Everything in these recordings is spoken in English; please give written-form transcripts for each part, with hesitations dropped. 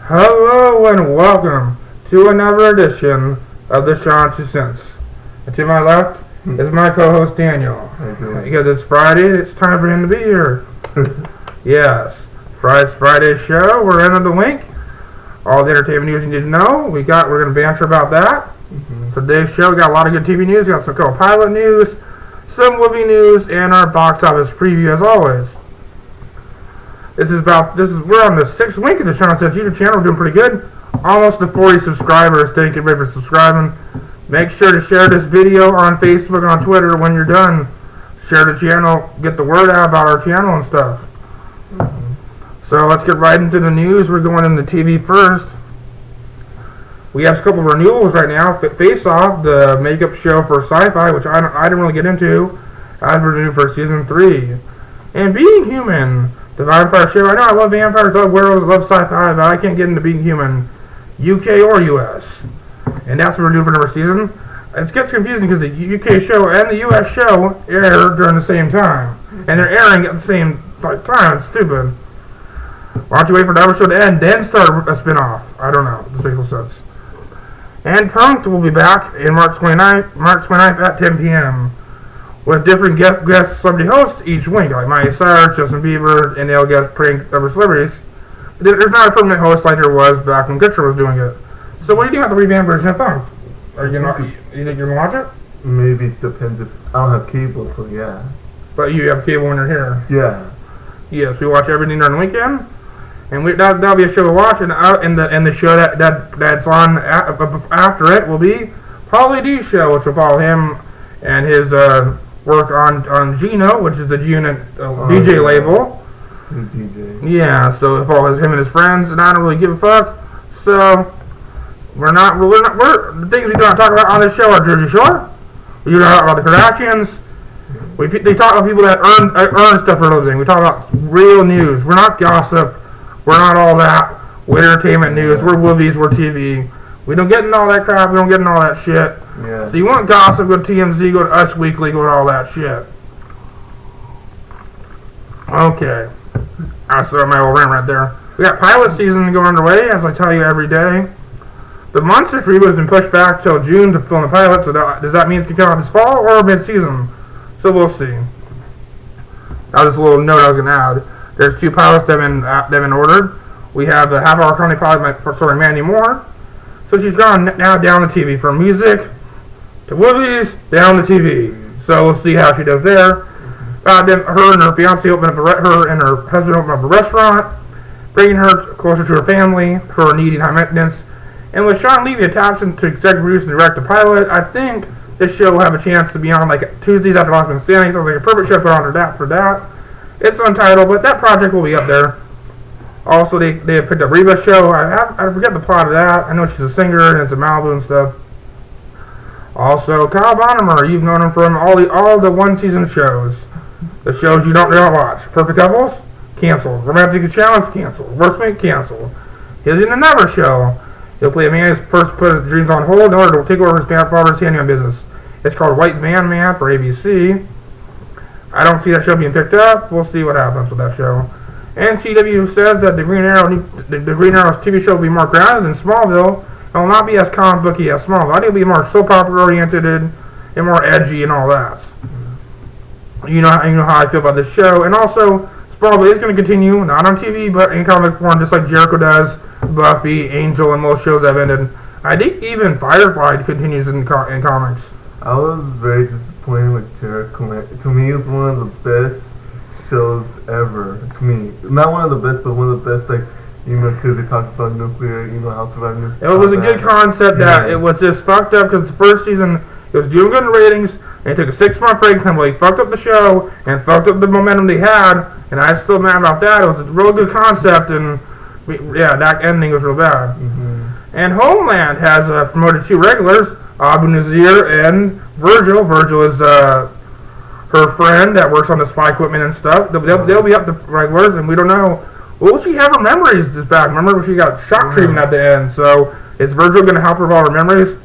Hello and welcome to another edition of dashawns2cents. And to my left is my co-host Daniel. Because it's Friday, it's time for him to be here. Yes, Friday's show. We're into the week. All the entertainment news you need to know. We're gonna banter about that. So today's show, we got a lot of good TV news. We got some cool pilot news, some movie news, and our box office preview as always. We're on the 6th week of the dashawns2cents YouTube channel. We're doing pretty good. Almost to 40 subscribers. Thank you everybody for subscribing. Make sure to share this video on Facebook and on Twitter when you're done. Share the channel, get the word out about our channel and stuff. So let's get right into the news. We're going into TV first. We have a couple of renewals right now. Face Off, the makeup show for Sci-Fi, which I didn't really get into. I've renewed for season 3. And Being Human, the vampire show. I know I love vampires, love werewolves, love sci-fi, but I can't get into Being Human, UK or US. And that's what we're doing for another season. It gets confusing because the UK show and the US show air during the same time. And they're airing at the same time. It's stupid. Why don't you wait for the other show to end, then start a spin-off? I don't know. This makes no sense. And Punk'd will be back in March 29th at 10 p.m. with different guest celebrity hosts each week, like Miley Cyrus, Justin Bieber, and they'll get prank other celebrities. But there's not a permanent host like there was back when Gitcher was doing it. So what do you think about the revamped version of Punk'd? You think you're gonna watch it? Maybe it depends if I don't have cable, so yeah. But you have cable when you're here. Yeah. Yes, we watch everything during the weekend, and that'll be a show to watch. And the show that's on after it will be Pauly D's show, which will follow him and his work on Gino, which is the G-Unit DJ label. DJ. Yeah, so it follows him and his friends, and I don't really give a fuck. So we're the things we don't talk about on this show are Jersey Shore. We don't talk about the Kardashians. They talk about people that earn stuff for a living. We talk about real news. We're not gossip. We're not all that. We're entertainment news. We're movies. We're TV. We don't get into all that crap. We don't get into all that shit. Yeah. So you want gossip, go to TMZ, go to Us Weekly, go to all that shit. Okay. I started my old rant right there. We got pilot season going underway, as I tell you every day. The Monsters reboot has been pushed back till June to film the pilot, so does that mean it's going to come out this fall or mid-season? So we'll see. That was a little note I was going to add. There's 2 pilots that have been ordered. We have the half-hour comedy pilot starring Mandy Moore. So she's gone now down the TV from music to movies, down the TV. So we'll see how she does there. Then her and her fiance her and her husband opened up a restaurant, bringing her closer to her family, her needing high maintenance. And with Sean Levy attached to executive produce and direct the pilot, I think this show will have a chance to be on like Tuesdays after Last Man Standing. Sounds like a perfect show to put on for that. It's untitled, but that project will be up there. Also, they have picked up Reba's show. I forget the plot of that. I know she's a singer and it's in Malibu and stuff. Also, Kyle Bonnemer, you've known him from all the one-season shows. The shows you don't watch. Perfect Couples? Canceled. Romantic Challenge? Canceled. Worst Week? Canceled. He's in another show. He'll play a man who's first put his dreams on hold in order to take over his father's handyman business. It's called White Van Man for ABC. I don't see that show being picked up. We'll see what happens with that show. And CW says that the Green Arrow's TV show will be more grounded than Smallville and will not be as comic booky as Smallville. I think it'll be more soap opera oriented and more edgy and all that. You know how I feel about this show. And also, Smallville is going to continue, not on TV, but in comic form, just like Jericho does, Buffy, Angel, and most shows that have ended. I think even Firefly continues in comics. I was very disappointed with Jericho. To me, it was one of the best shows ever. To me, not one of the best, but one of the best. Like, because they talked about nuclear, how surviving nuclear. It was a good concept that it was just fucked up because the first season it was doing good in ratings. And they took a 6-month break and they fucked up the show and fucked up the momentum they had. And I'm still mad about that. It was a real good concept, and that ending was real bad. And Homeland has promoted 2 regulars, Abu Nazir and Virgil. Virgil is her friend that works on the spy equipment and stuff. They'll be up to regulars, and we don't know. Will she have her memories just back? Remember when she got shock treatment at the end? So is Virgil going to help her with all her memories?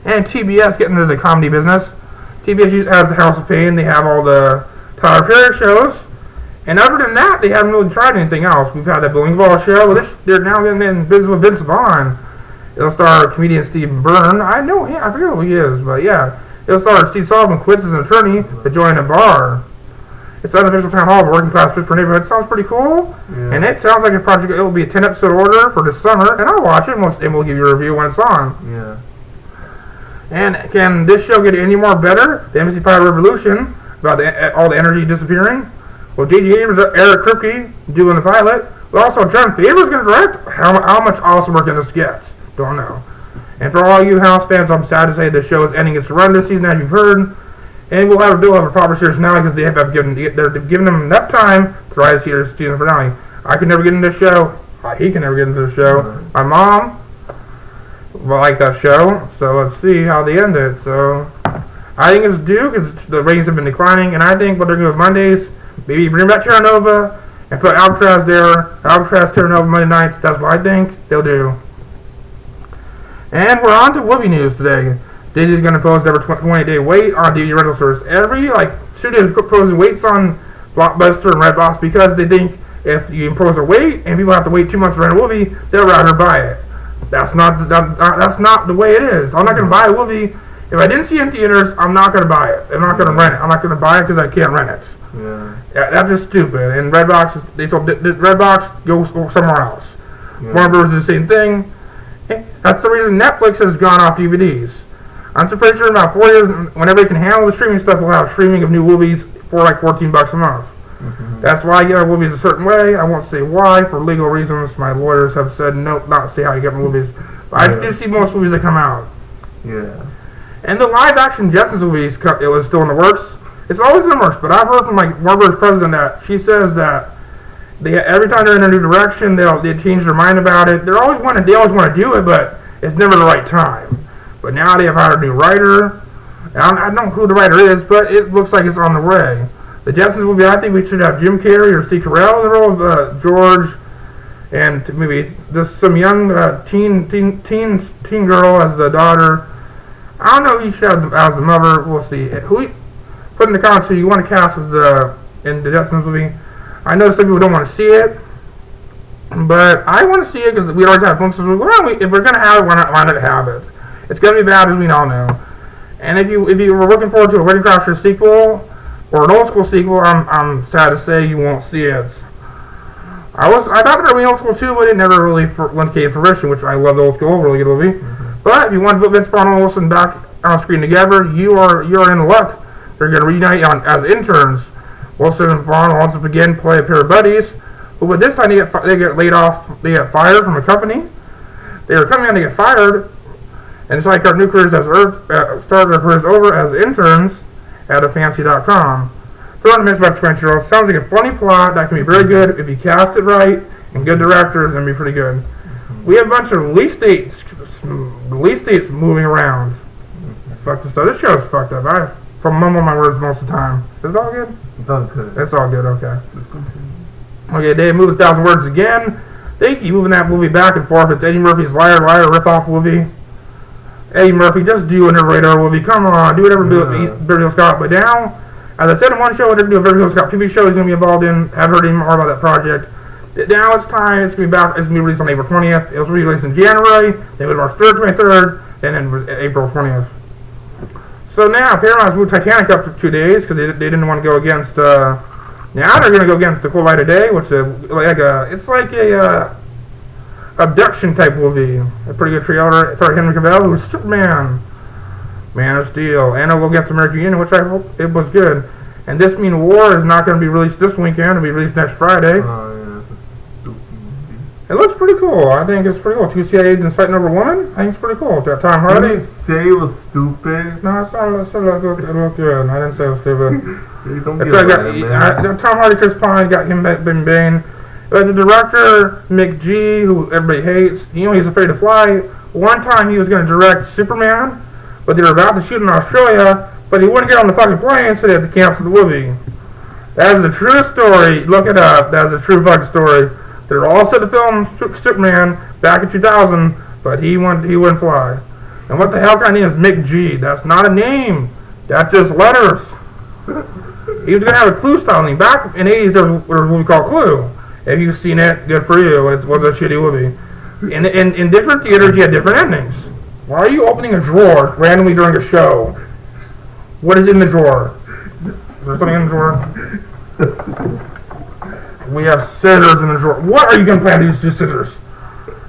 And TBS getting into the comedy business. TBS has the House of Pain. They have all the Tyler Perry shows. And other than that, they haven't really tried anything else. We've had that Bill Engvall show. Well, they're now getting in business with Vince Vaughn. It'll star comedian Steve Byrne. I know him. I forget who he is, but yeah. It'll star Steve Sullivan quits as an attorney to join a bar. It's an unofficial town hall of working class Pittsburgh neighborhood. Sounds pretty cool. Yeah. And it sounds like a project. It will be a 10-episode order for this summer. And I'll watch it, and we'll give you a review when it's on. Yeah. And can this show get any more better? The MC Pilot Revolution, about all the energy disappearing. Well, J.J. Abrams, Eric Kripke doing the pilot. But also, John Favor's going to direct. How much awesome work can this get? Don't know. And for all you House fans, I'm sad to say the show is ending its run this season, as you've heard. And we'll have a proper series finale because they're giving them enough time to write a season finale. I could never get into the show. He can never get into the show. Mm-hmm. My mom like that show, so let's see how they end it. So I think it's due because the ratings have been declining, and I think what they're doing with Mondays, maybe bring back Terra Nova and put Alcatraz there. Alcatraz, Terra Nova Monday nights. That's what I think they'll do. And we're on to movie news today. Disney's going to impose their 28-day wait on DVD rental service. Every studio is proposing waits on Blockbuster and Redbox because they think if you impose a wait and people have to wait 2 months to rent a movie, they'll rather buy it. That's not the way it is. I'm not going to buy a movie if I didn't see it in theaters. I'm not going to buy it. I'm not going to rent it. I'm not going to buy it because I can't rent it. Yeah. That's just stupid. And Redbox, they sold Redbox goes somewhere else. Yeah. Warner Bros. Is the same thing. That's the reason Netflix has gone off DVDs. I'm pretty sure in about 4 years, whenever they can handle the streaming stuff, we'll have streaming of new movies for like $14 a month. Mm-hmm. That's why I get our movies a certain way. I won't say why for legal reasons. My lawyers have said no, not say how you get my movies. But I just do see most movies that come out. Yeah. And the live-action Justice movies, it was still in the works. It's always in the works, but I've heard from Warner Bros. President that she says that every time they're in a new direction, they change their mind about it. They always want to do it, but it's never the right time. But now they have hired a new writer. I don't know who the writer is, but it looks like it's on the way. The Justice movie, I think we should have Jim Carrey or Steve Carell in the role of George, and maybe some young teen girl as the daughter. I don't know who you should have as the mother. We'll see. Put in the comments who you want to cast as in the Justice movie. I know some people don't want to see it, but I want to see it because we always have glimpses. If we're going to have it, why not have it? It's going to be bad, as we all know. And if you were looking forward to a Wedding Crashers sequel or an old school sequel, I'm sad to say you won't see it. I thought there would be old school too, but it never really came to fruition, which I love the old school, really good movie. Mm-hmm. But if you want to put Vince Vaughn and Wilson back on screen together, you're in luck. They're going to reunite as interns. Wilson and Vaughn will once again play a pair of buddies, but this time they get laid off. They get fired from a company. They were coming on to get fired. And it's like our new careers started their careers over as interns at afancy.com. Throwing a miss about 20-year-olds. Sounds like a funny plot that can be very good if you cast it right and good directors and be pretty good. Mm-hmm. We have a bunch of release dates moving around. Fuck this stuff. This show is fucked up. I mumble my words most of the time. Is it all good? It's all good. It's all good, okay. Let's continue. Okay, Dave moved 1,000 words again. They keep moving that movie back and forth. It's Eddie Murphy's Liar Liar ripoff movie. Eddie Murphy, just do an radar movie. Come on, do whatever Beverly Hills Cop. But now, as I said in one show, they're doing a Beverly Hills Cop TV show he's going to be involved in. I've heard any more about that project. Now it's time. It's going to be back. It's going to be released on April 20th. It was released in January. Then it was March 3rd, 23rd, and then April 20th. So now, Paramount's moved Titanic up to 2 days because they didn't want to go against. Now they're going to go against The Cool Light of Day, which is like a abduction type movie. A pretty good trailer. It's Henry Cavill, who's Superman, Man of Steel, and it'll go against American Union, which I hope it was good. And This Mean War is not going to be released this weekend. It'll be released next Friday. Oh, yeah, it's a stupid movie. It looks pretty cool. I think it's pretty cool. 2 CIA agents fighting over a woman. I think it's pretty cool. Tom Hardy. Did you say it was stupid? No, it's not. It looked good. I didn't say it was stupid. Don't be Tom Hardy, Chris Pine, got him Ben Bane. The director, Mick G, who everybody hates, he's afraid to fly. One time he was going to direct Superman, but they were about to shoot in Australia, but he wouldn't get on the fucking plane, so they had to cancel the movie. That is the true story. Look it up. That is a true fucking story. They were all set to film Superman back in 2000, but he wouldn't fly. And what the hell kind of name is Mick G? That's not a name. That's just letters. He was gonna have a Clue style thing. Back in the 80s, there was a movie called Clue. If you've seen it, good for you. It was a shitty movie. In different theaters, you had different endings. Why are you opening a drawer randomly during a show? What is in the drawer? Is there something in the drawer? We have scissors in the drawer. What are you going to plan to use scissors?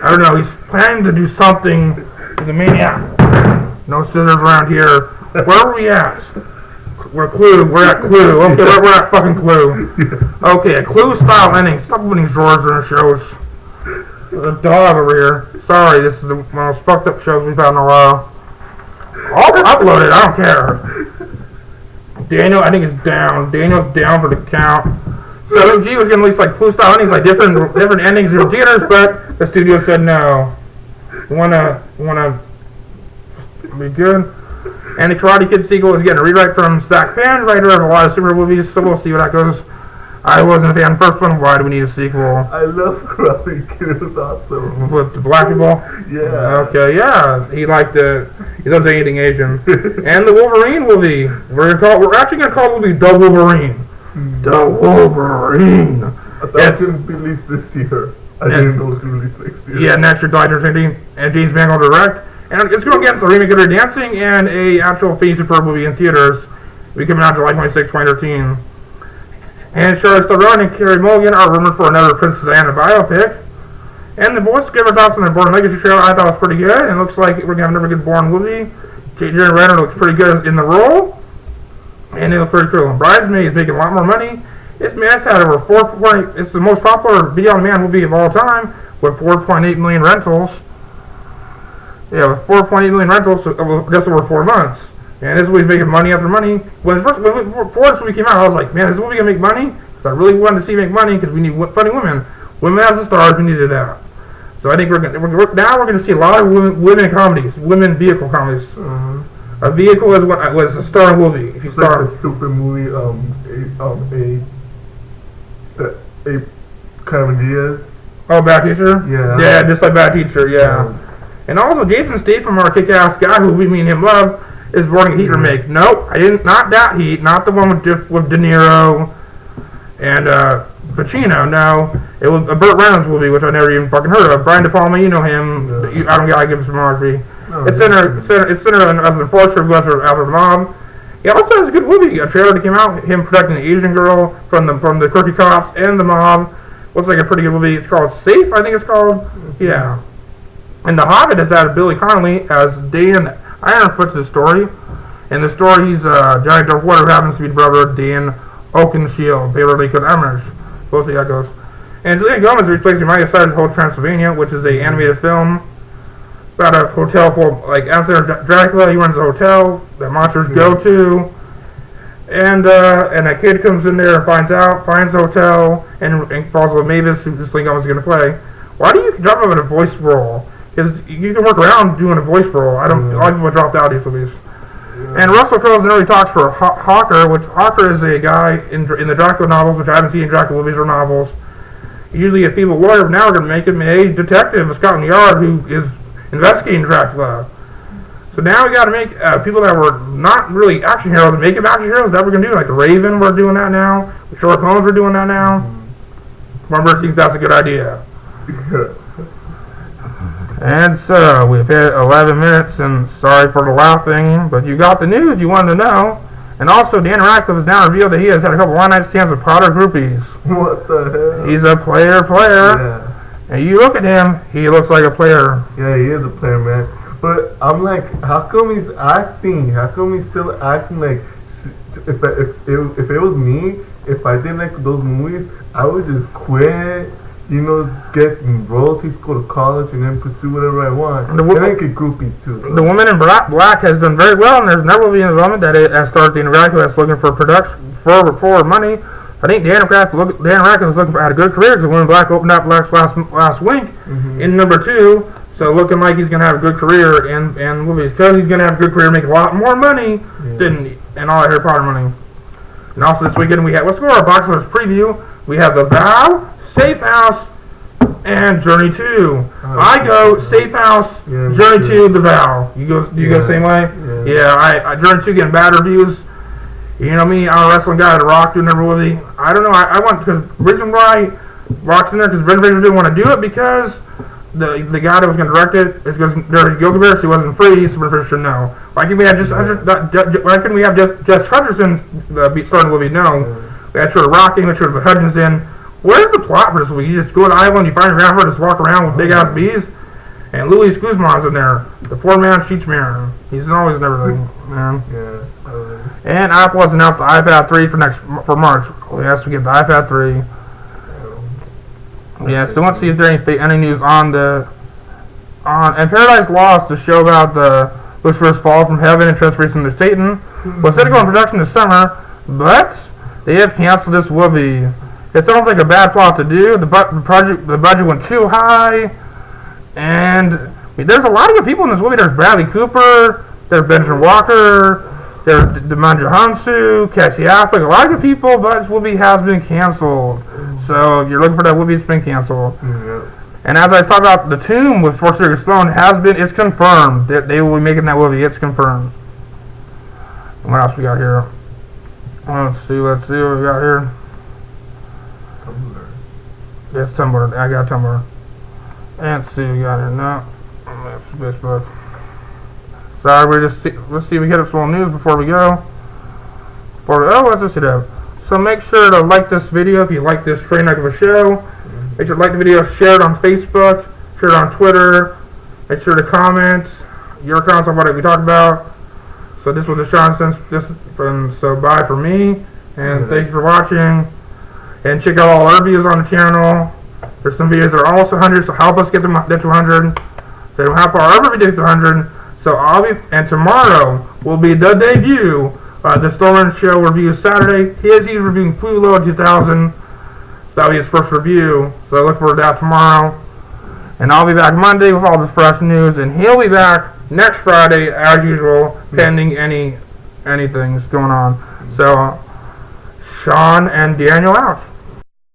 I don't know. He's planning to do something. He's a maniac. No scissors around here. Where are we at? We're Clue. We're at Clue. Okay, we're at fucking Clue. Okay, a Clue style ending. Stop opening drawers during shows. There's a dog over here. Sorry, this is the most fucked up shows we've had in a while. I'll upload it. I don't care. Daniel, I think, is down. Daniel's down for the count. So MG was going to release like Clue style endings, like different endings in theaters, but the studio said no. We wanna be good. And the Karate Kid sequel is getting a rewrite from Zach Penn, writer of a lot of super movies, so we'll see how that goes. I wasn't a fan of the first one. Why do we need a sequel? I love Karate Kid. It was awesome. With the black people? Yeah. Okay, yeah. He loves anything Asian. And the Wolverine movie. We're actually gonna call the movie The Wolverine. The Wolverine. I thought it was going to be released this year. I didn't know it was going to be released next year. Yeah, next year, July 13th, and James Mangold direct. And it's going against a remake of Dirty Dancing and a actual Phineas and Ferb movie in theaters. We coming out July 26, 2013. And Charlotte Theron and Carey Mulligan are rumored for another Princess Diana biopic. And the boys give our thoughts on the Bourne Legacy trailer. I thought it was pretty good. And it looks like we're going to have another good Bourne movie. J.J. Renner looks pretty good in the role. And it looks pretty cool. And Bridesmaid is making a lot more money. It's had over it's the most popular video-on-demand movie of all time with 4.8 million rentals. Yeah, with 4.8 million rentals just over 4 months. And this movie's making money after money. Before this movie came out, I was like, man, is this movie gonna make money? Because I really wanted to see it make money because we need funny women. Women as the stars, we needed that. So I think we're gonna see a lot of women comedies, women vehicle comedies. Uh-huh. A vehicle was a star movie. If you like that stupid movie, a Cameron Diaz. Oh, Bad Teacher? Yeah. Yeah, just like Bad Teacher, yeah. And also, Jason Statham, our kick-ass guy who we and him love, is Boarding Heat remake. Nope, not that Heat, not the one with De Niro and Pacino. No, it was a Burt Reynolds movie, which I never even fucking heard of. Brian De Palma, you know him. Yeah. I don't gotta give him some filmography. No, it's centered on as an enforcer who goes after the mob. He also has a good movie. A trailer that came out, him protecting the Asian girl from the quirky cops and the mob. Looks like a pretty good movie. It's called Safe, I think it's called. Yeah. And The Hobbit has added Billy Connolly as Dan Ironfoot to the story. In the story, he's Johnny Depp's who happens to be the brother of Dan Oakenshield, Beverly Hills Emmerich. We'll see how it goes. And Selena Gomez is replacing Miley Cyrus' Hotel Transylvania, which is an animated film about a hotel for, like, after Dracula, he runs a hotel that monsters go to. And a kid comes in there and finds the hotel, and falls with Mavis, who Selena Gomez is going to play. Why do you drop him in a voice role? Because you can work around doing a voice role. A lot of people dropped out of these movies. Yeah. And Russell Crowe's in early talks for Hawker, which Hawker is a guy in the Dracula novels, which I haven't seen in Dracula movies or novels. He's usually a female lawyer, but now we're going to make him a detective of Scotland Yard who is investigating Dracula. So now we got to make people that were not really action heroes, make them action heroes. That we're going to do. Like the Raven, we're doing that now. Sherlock Holmes, we're doing that now. Remember, thinks that's a good idea. And so, we've hit 11 minutes, and sorry for the laughing, but you got the news you wanted to know. And also, Dan Radcliffe has now revealed that he has had a couple one-night stands with Potter groupies. What the hell? He's a player. Yeah. And you look at him, he looks like a player. Yeah, he is a player, man. But I'm like, how come he's acting? How come he's still acting like... If it was me, if I did like those movies, I would just quit. You know, get royalties, go to college, and then pursue whatever I want. And I get groupies too. So. The Woman in Black has done very well, and there's another movie in development that stars Dan Radcliffe that's looking for production for money. I think Dan Radcliffe was looking at a good career because The Woman in Black opened up last week in number 2. So looking like he's gonna have a good career in movies because he's gonna have a good career, make a lot more money than all that Harry Potter money. And also this weekend we have, let's go to our box office preview. We have The Vow, Safe House, and Journey 2. I go Safe House, Journey 2, The Vow. Do you go the same way? Yeah, I Journey 2 getting bad reviews. You know me, I'm a wrestling guy, The Rock doing every movie. I don't know. I want, because the reason why Rock's in there, because Brendan Fraser didn't want to do it because the guy that was going to direct it is because they're Yogi Bear, so he wasn't free, so Brendan Fraser should know. Why couldn't we have why couldn't we have Jess Hutcherson starting the movie? No. We had sort of Rocking, we should have Hutchins in. Where's the plot for this movie? You just go to the island, you find your grandfather, just walk around with big ass bees. And Luis Guzman's in there, the four-man sheets mirror. He's always in everything, man. Yeah. And Apple has announced the iPad 3 for March. Yes, we get the iPad 3. Yeah, still want to see if there any news on and Paradise Lost, the show about the Lucifer's fall from heaven and transformation to Satan, was set to go in production this summer, but they have canceled this movie. It sounds like a bad plot to do. The budget went too high. And there's a lot of good people in this movie. There's Bradley Cooper, there's Benjamin Walker, there's Demandra Hansu, Cassie Affleck, a lot of good people, but this movie has been canceled. So if you're looking for that movie, it's been canceled. Yeah. And as I was talking about, The Tomb with Forrest Stone it's confirmed that they will be making that movie. It's confirmed. And what else we got here? Let's see what we got here. Tumblr. It's Tumblr. I got Tumblr. And see what we got here. No. That's Facebook. Sorry, let's see if we hit up some news before we go. Let's just hit up. So make sure to like this video if you like this train wreck of a show. Make sure to like the video, share it on Facebook, share it on Twitter. Make sure to comment your comments on what we talked about. So this was dashawns2cents. So bye for me, and thank you for watching. And check out all our videos on the channel. There's some videos that are almost 100, so help us get to 100. So help our other videos to 100. So and tomorrow will be the debut. The Stolen Show review Saturday. He's reviewing Fulo 2000. So that'll be his first review. So I look forward to that tomorrow. And I'll be back Monday with all the fresh news. And he'll be back next Friday as usual, pending anything's going on. So Sean and Daniel out.